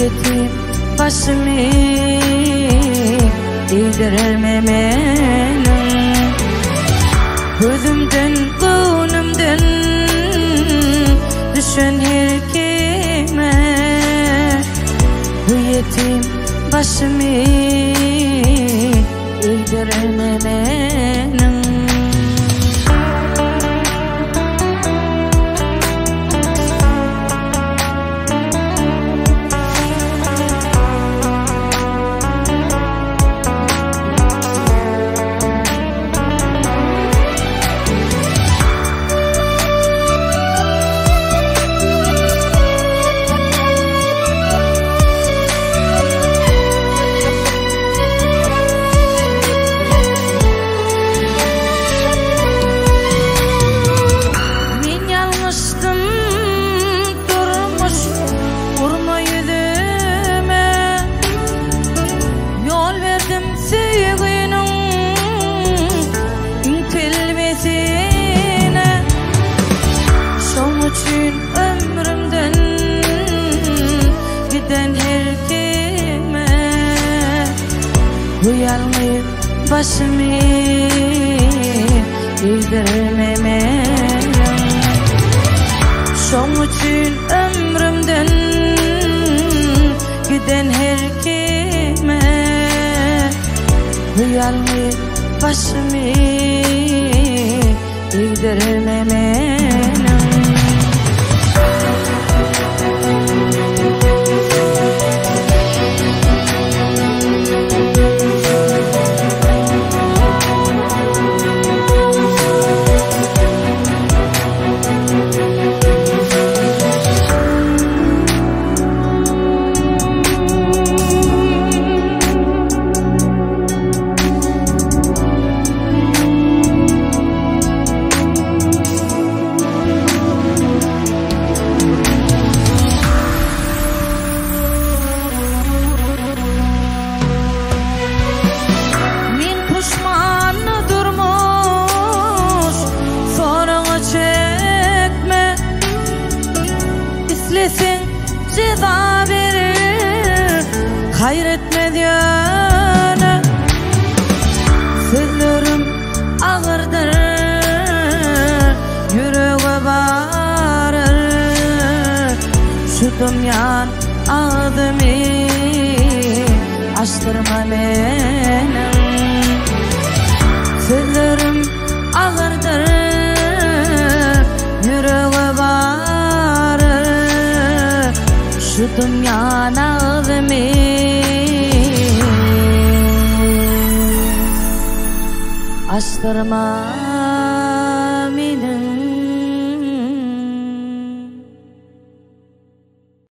yetim başımı eğdirirme benim. Gözümden gönlümden düşen her kime bu yetim başımı eğdirirme benim. Ömrümden giden her kime bu yalnız başımı eğdirme benim. Şoň üçin ömrümden giden her kime bu yalnız başımı eğdirme benim. İslesin ceza verir, hayretme diyene. Sözlerim ağırdır, yüreğe bağırır. Şu dünyanın ağzımı açtırma benim. Sözlerim ağırdır, yüreğe bağırır. Şu dünyanın ağzımı açtırma.